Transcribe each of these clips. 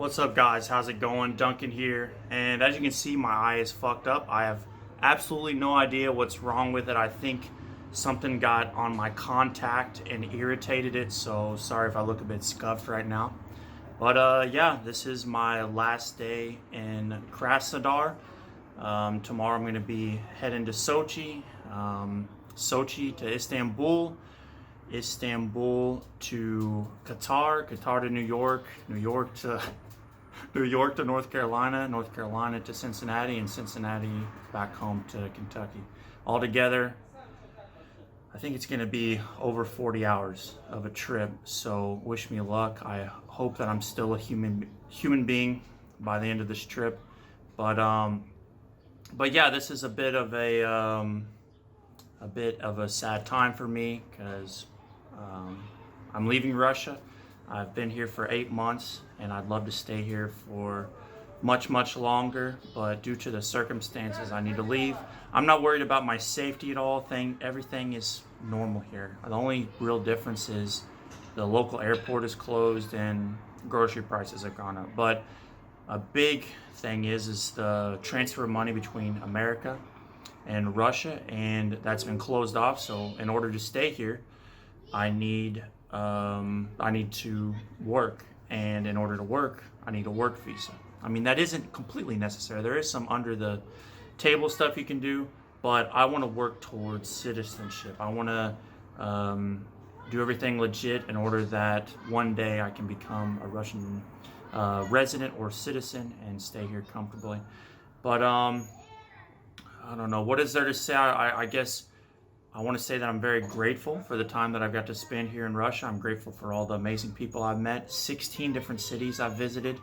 What's up, guys? How's it going? Duncan here. And as you can see, my eye is fucked up. I have absolutely no idea what's wrong with it. I think something got on my contact and irritated it, so sorry if I look a bit scuffed right now. But yeah, this is my last day in Krasnodar. Tomorrow I'm going to be heading to Sochi, Sochi to Istanbul, Istanbul to Qatar, Qatar to New York, New York to North Carolina, North Carolina to Cincinnati, and Cincinnati back home to Kentucky. Altogether, I think it's going to be over 40 hours of a trip. So wish me luck. I hope that I'm still a human being by the end of this trip. But yeah, this is a bit of a sad time for me because I'm leaving Russia. I've been here for 8 months and I'd love to stay here for much longer, but due to the circumstances I need to leave. I'm not worried about my safety at all. Everything is normal here. The only real difference is the local airport is closed and grocery prices have gone up. But a big thing is the transfer of money between America and Russia, and that's been closed off. So in order to stay here, I need to work, and in order to work, I need a work visa. I mean, that isn't completely necessary. There is some under the table stuff you can do, but I want to work towards citizenship. I want to do everything legit in order that one day I can become a Russian resident or citizen and stay here comfortably. But I don't know. What is there to say? I guess I want to say that I'm very grateful for the time that I've got to spend here in Russia. I'm grateful for all the amazing people I've met. 16 different cities I've visited.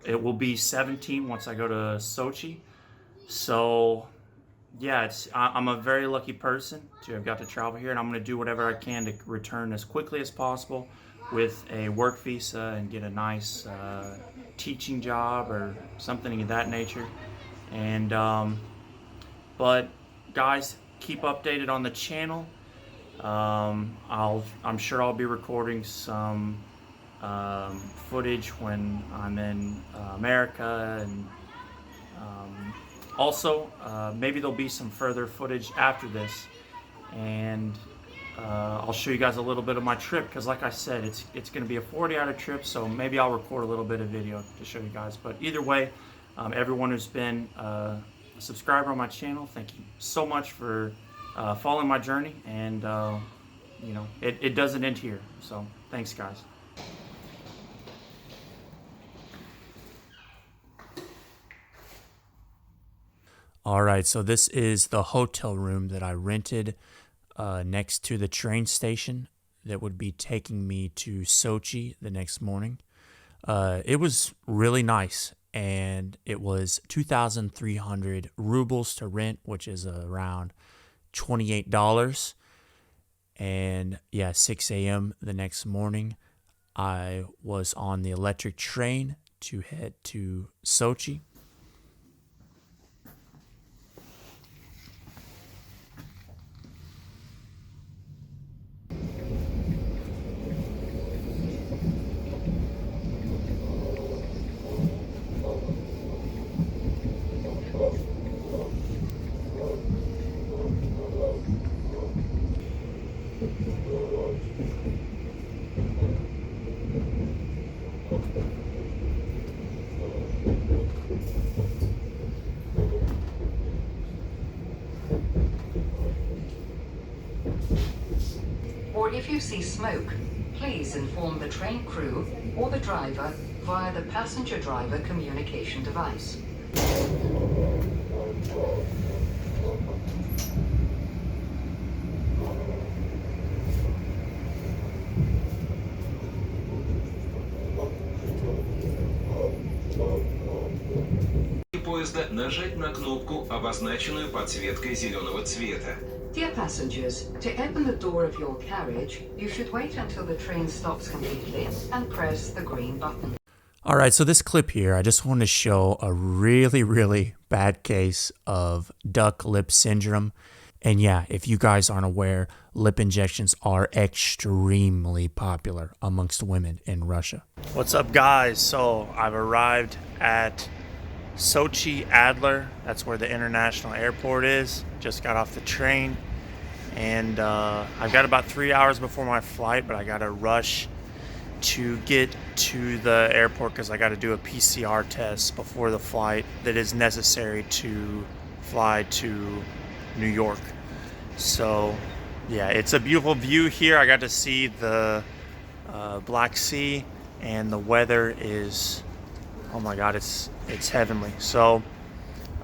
It will be 17 once I go to Sochi. So yeah, I'm a very lucky person to have got to travel here, and I'm going to do whatever I can to return as quickly as possible with a work visa and get a nice teaching job or something of that nature. And but guys, keep updated on the channel. I'm sure I'll be recording some footage when I'm in America, and also maybe there'll be some further footage after this, and I'll show you guys a little bit of my trip, because like I said, it's going to be a 40-hour trip, so maybe I'll record a little bit of video to show you guys. But either way, everyone who's been a subscriber on my channel, thank you so much for following my journey, and you know, it doesn't end here, so thanks, guys. All right, so this is the hotel room that I rented next to the train station that would be taking me to Sochi the next morning. It was really nice, and it was 2,300 rubles to rent, which is around $28. And yeah, 6 a.m. the next morning, I was on the electric train to head to Sochi. Or if you see smoke, please inform the train crew or the driver via the passenger driver communication device. Поезда нажать на кнопку, обозначенную подсветкой зеленого цвета. Dear passengers, to open the door of your carriage, you should wait until the train stops completely and press the green button. All right, so this clip here, I just want to show a really bad case of duck lip syndrome. And yeah, if you guys aren't aware, lip injections are extremely popular amongst women in Russia. What's up, guys? So I've arrived at Sochi Adler. That's where the international airport is. Just got off the train. And I've got about 3 hours before my flight, but I got to rush to get to the airport because I got to do a PCR test before the flight that is necessary to fly to New York. So yeah, it's a beautiful view here. I got to see the Black Sea, and the weather is, oh my god, it's heavenly. So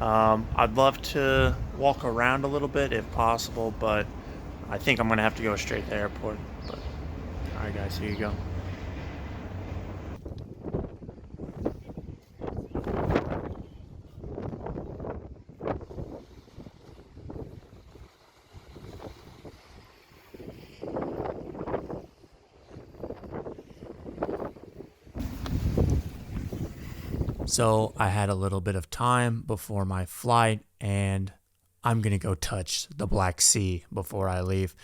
I'd love to walk around a little bit if possible, but I think I'm gonna have to go straight to the airport. But all right, guys, here you go. So I had a little bit of time before my flight, and I'm going to go touch the Black Sea before I leave.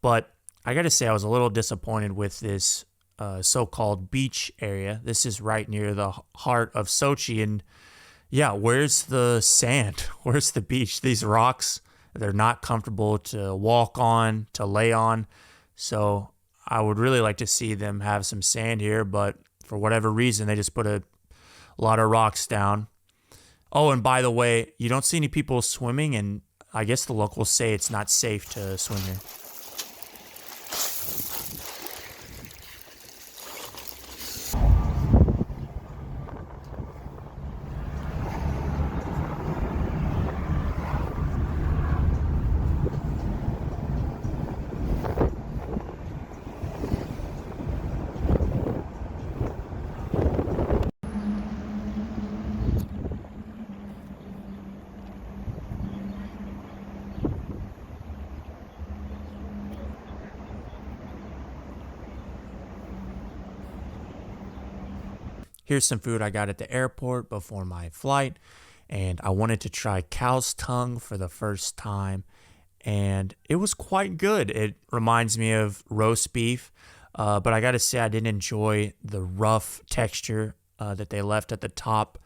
But I got to say, I was a little disappointed with this so-called beach area. This is right near the heart of Sochi. And yeah, where's the sand? Where's the beach? These rocks, they're not comfortable to walk on, to lay on. So I would really like to see them have some sand here, but for whatever reason, they just put a lot of rocks down. Oh, and by the way, you don't see any people swimming, and I guess the locals say it's not safe to swim here. Here's some food I got at the airport before my flight, and I wanted to try cow's tongue for the first time, and it was quite good. It reminds me of roast beef, but I got to say I didn't enjoy the rough texture that they left at the top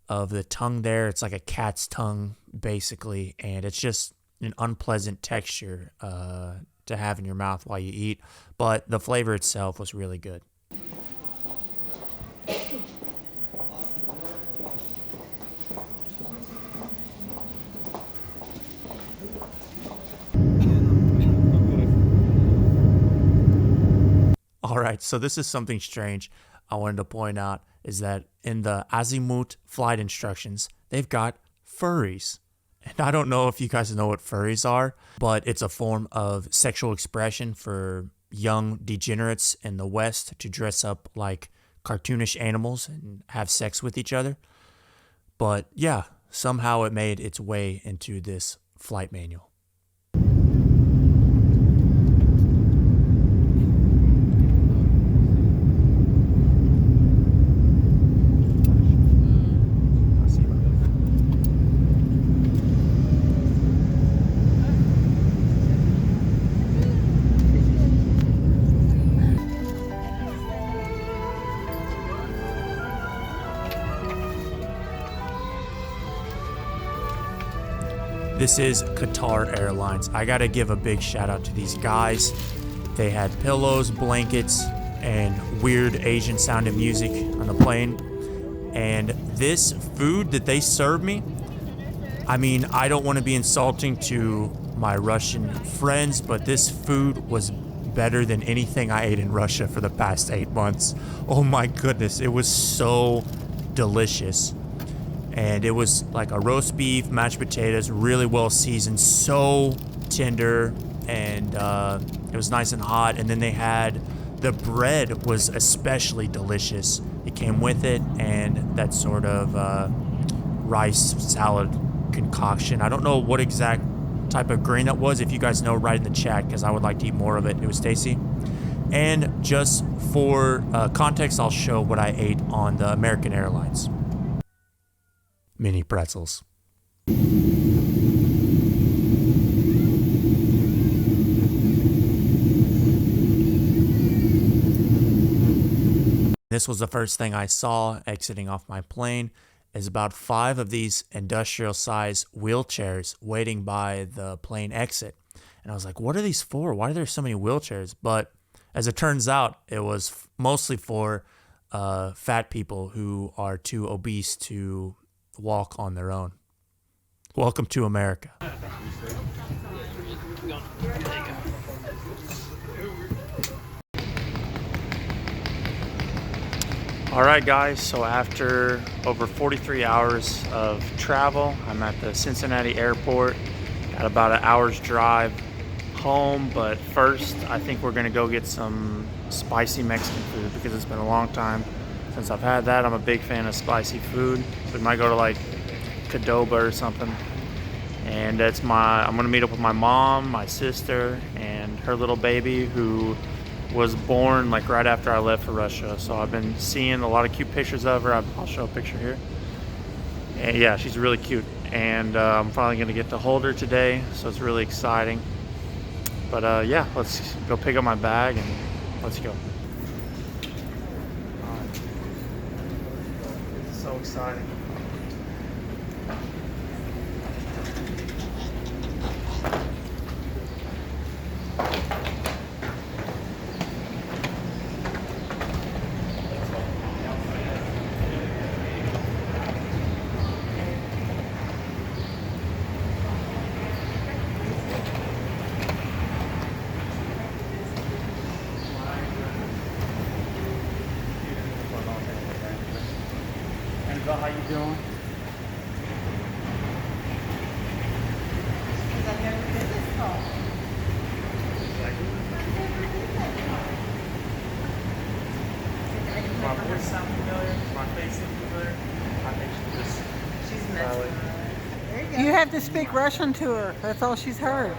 of the tongue there. It's like a cat's tongue, basically, and it's just an unpleasant texture to have in your mouth while you eat, but the flavor itself was really good. All right, so this is something strange I wanted to point out, is that in the Azimuth flight instructions, they've got furries. And I don't know if you guys know what furries are, but it's a form of sexual expression for young degenerates in the West to dress up like cartoonish animals and have sex with each other. But yeah, somehow it made its way into this flight manual. This is Qatar Airlines. I gotta give a big shout out to these guys. They had pillows, blankets, and weird Asian sounding music on the plane. And this food that they served me, I mean, I don't want to be insulting to my Russian friends, but this food was better than anything I ate in Russia for the past 8 months. Oh my goodness, it was so delicious. And it was like a roast beef, mashed potatoes, really well seasoned, so tender, and it was nice and hot. And then they had, the bread was especially delicious. It came with it, and that sort of rice salad concoction. I don't know what exact type of grain that was. If you guys know, write in the chat, because I would like to eat more of it. It was tasty. And just for context, I'll show what I ate on the American Airlines. Mini pretzels. This was the first thing I saw exiting off my plane, is about 5 of these industrial size wheelchairs waiting by the plane exit. And I was like, what are these for? Why are there so many wheelchairs? But as it turns out, it was mostly for fat people who are too obese to walk on their own. Welcome to America. All right, guys, so after over 43 hours of travel, I'm at the Cincinnati airport. Got about an hour's drive home, but first I think we're gonna go get some spicy Mexican food because it's been a long time since I've had that. I'm a big fan of spicy food, so we might go to like Qdoba or something. And I'm gonna meet up with my mom, my sister, and her little baby who was born like right after I left for Russia. So I've been seeing a lot of cute pictures of her. I'll show a picture here. And yeah, she's really cute. And I'm finally gonna get to hold her today, so it's really exciting. But yeah, let's go pick up my bag and let's go. So exciting. How you doing? My voice sound familiar? My face seem familiar? I think she's mesmerized. You have to speak Russian to her. That's all she's heard.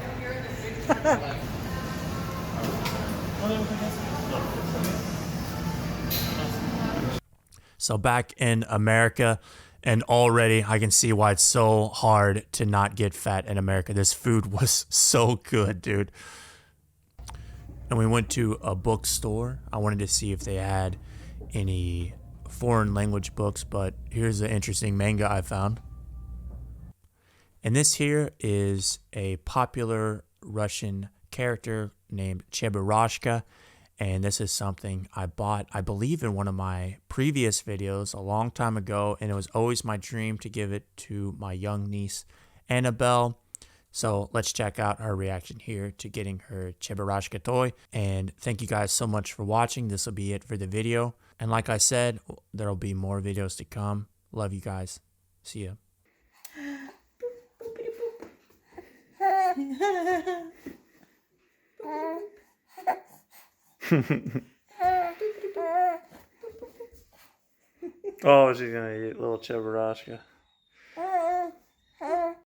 So back in America, and already I can see why it's so hard to not get fat in America. This food was so good, dude. And we went to a bookstore. I wanted to see if they had any foreign language books, but here's an interesting manga I found. And this here is a popular Russian character named Cheburashka. And this is something I bought, I believe, in one of my previous videos a long time ago. And it was always my dream to give it to my young niece, Annabelle. So let's check out her reaction here to getting her Cheburashka toy. And thank you guys so much for watching. This will be it for the video. And like I said, there will be more videos to come. Love you guys. See ya. Oh, she's gonna eat little Cheburashka.